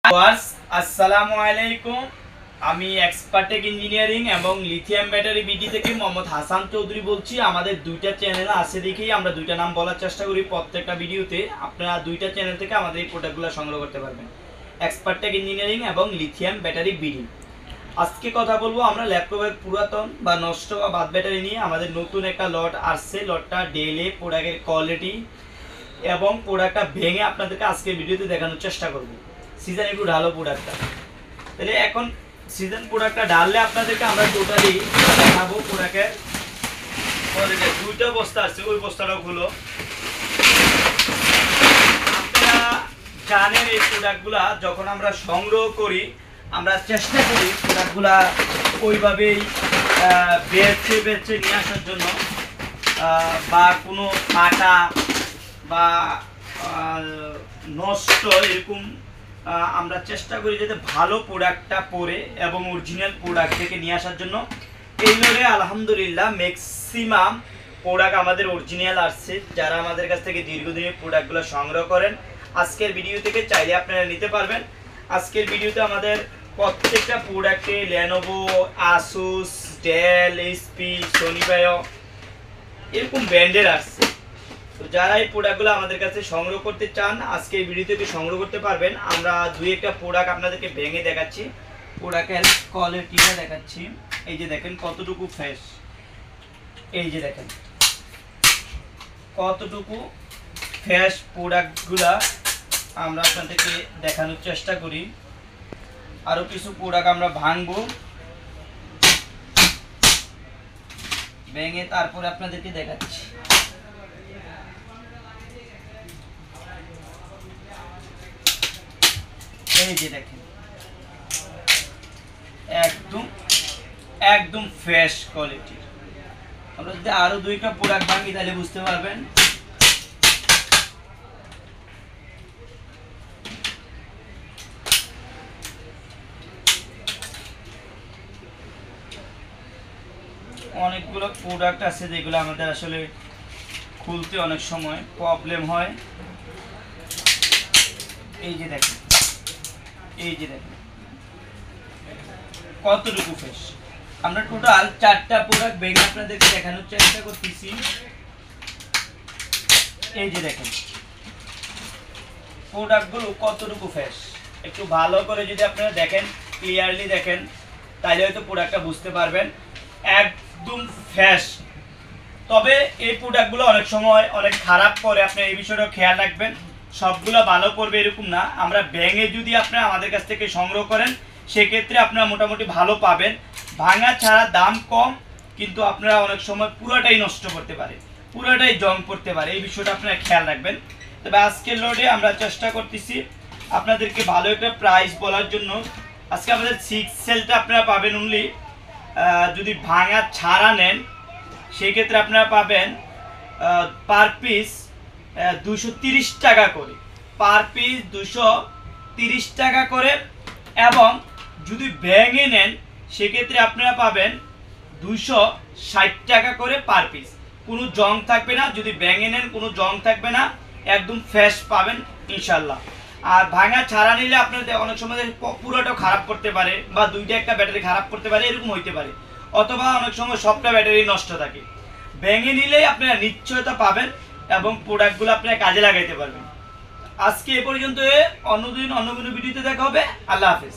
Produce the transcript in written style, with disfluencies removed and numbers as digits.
আসসালামু আলাইকুম। আমি এক্সপার্টেক ইঞ্জিনিয়ারিং এবং লিথিয়াম ব্যাটারি বিডি থেকে মোহাম্মদ হাসান চৌধুরী বলছি। আমাদের দুইটা চ্যানেল আছে দেখেই আমরা দুইটা নাম বলার চেষ্টা করি প্রত্যেকটা ভিডিওতে। আপনারা দুইটা চ্যানেল থেকে আমাদের এই প্রোডাক্টগুলো সংগ্রহ করতে পারবেন, এক্সপার্টেক ইঞ্জিনিয়ারিং এবং লিথিয়াম ব্যাটারি বিডি। আজকে কথা বলবো আমরা ল্যাপটপের পুরাতন বা নষ্ট বা বাদ ব্যাটারি নিয়ে। আমাদের নতুন একটা লট আসছে। লটটা ডেলে প্রোডাক্টের কোয়ালিটি এবং প্রোডাক্টটা ভেঙে আপনাদেরকে আজকে ভিডিওতে দেখানোর চেষ্টা করব। সিজন একটু ঢালো প্রোডাক্টটা, তাহলে এখন সিজন প্রোডাক্টটা ঢাললে আপনাদেরকে আমরা টোটালি দেখাবো প্রোডাক্টের কোয়ালিটি। দুইটা বস্তা আছে, ওই বস্তাটাও খুলো। আপনারা জানেন এই প্রোডাক্টগুলা যখন আমরা সংগ্রহ করি আমরা চেষ্টা করি প্রোডাক্টগুলা ওইভাবেই বেছে নিয়ে আসার জন্য, বা কোনো কাটা বা নষ্ট এরকম আমরা চেষ্টা করি যাতে ভালো প্রোডাক্টটা পরে এবং অরিজিনাল প্রোডাক্ট থেকে নিয়ে আসার জন্য। এই লড়ে আলহামদুলিল্লাহ ম্যাক্সিমাম প্রোডাক্ট আমাদের অরিজিনাল আসছে। যারা আমাদের কাছ থেকে দীর্ঘদিনের প্রোডাক্টগুলো সংগ্রহ করেন আজকের ভিডিও থেকে চাইলে আপনারা নিতে পারবেন। আজকের ভিডিওতে আমাদের প্রত্যেকটা প্রোডাক্টে Lenovo, Asus, Dell, HP, Sony Vaio এরকম ব্র্যান্ডের আসছে। তো যারা এই প্রোডাক্টগুলো আমাদের কাছে সংগ্রহ করতে চান আজকে এই ভিডিও থেকে সংগ্রহ করতে পারবেন। আমরা দুই একটা প্রোডাক্ট আপনাদেরকে ভেঙে দেখাচ্ছি, প্রোডাক্টের কোয়ালিটিটা দেখাচ্ছি। এই যে দেখেন কতটুকু ফ্রেশ, এই যে দেখেন কতটুকু ফ্রেশ প্রোডাক্টগুলা আমরা আপনাদেরকে দেখানোর চেষ্টা করি। আরো কিছু প্রোডাক্ট আমরা ভাঙবো, ভেঙে তারপরে আপনাদেরকে দেখাচ্ছি। এই যে দেখেন একদম ফ্রেশ কোয়ালিটি। আমরা যদি আরো দুইটা প্রোডাক্ট ভাঙি তাহলে বুঝতে পারবেন। অনেকগুলো প্রোডাক্ট আছে যেগুলো আমাদের আসলে খুলতে অনেক সময় প্রবলেম হয়। এই যে দেখেন, এই যে দেখেন কতটুকু ফ্রেশ। আমরা টোটাল 4টা প্রোডাক্ট ভেঙে আপনাদেরকে দেখানোর চেষ্টা করতেছি। এই যে দেখেন প্রোডাক্টগুলো কতটুকু ফ্রেশ। একটু ভালো করে যদি আপনারা দেখেন, ক্লিয়ারলি দেখেন, তাহলে হয়তো প্রোডাক্টটা বুঝতে পারবেন একদম ফ্রেশ। তবে এই প্রোডাক্টগুলো অনেক সময় অনেক খারাপ করে, আপনি এই বিষয়টা খেয়াল রাখবেন। সবগুলো ভালো করবে এরকম না। আমরা ভেঙে যদি আপনারা আমাদের কাছ থেকে সংগ্রহ করেন সেক্ষেত্রে আপনারা মোটামুটি ভালো পাবেন। ভাঙা ছাড়া দাম কম, কিন্তু আপনারা অনেক সময় পুরোটাই নষ্ট করতে পারে, পুরোটাই জং পড়তে পারে। এই বিষয়টা আপনারা খেয়াল রাখবেন। তবে আজকের লোডে আমরা চেষ্টা করতেছি আপনাদেরকে ভালো একটা প্রাইস বলার জন্য। আজকে আমাদের 6 সেলটা আপনারা পাবেন অনলি, যদি ভাঙা ছাড়া নেন সেক্ষেত্রে আপনারা পাবেন পার পিস 230 টাকা করে, পার পিস 230 টাকা করে। এবং যদি ভেঙে নেন সেক্ষেত্রে আপনারা পাবেন 260 টাকা করে পার পিস। কোনো জং থাকবে না, যদি ভেঙে নেন কোনো জং থাকবে না, একদম ফ্রেশ পাবেন ইনশাল্লাহ। আর ভাঙা ছাড়া নিলে আপনাদের অনেক সময় পুরোটা খারাপ করতে পারে, বা দুইটা একটা ব্যাটারি খারাপ করতে পারে, এরকম হইতে পারে। অথবা অনেক সময় সবটা ব্যাটারি নষ্ট থাকে। ভেঙে নিলেই আপনারা নিশ্চয়তা পাবেন এবং প্রোডাক্টগুলো আপনারা কাজে লাগাইতে পারবেন। আজকে এ পর্যন্ত, অন্যদিন অন্য কোনো ভিডিওতে দেখা হবে। আল্লাহ হাফেজ।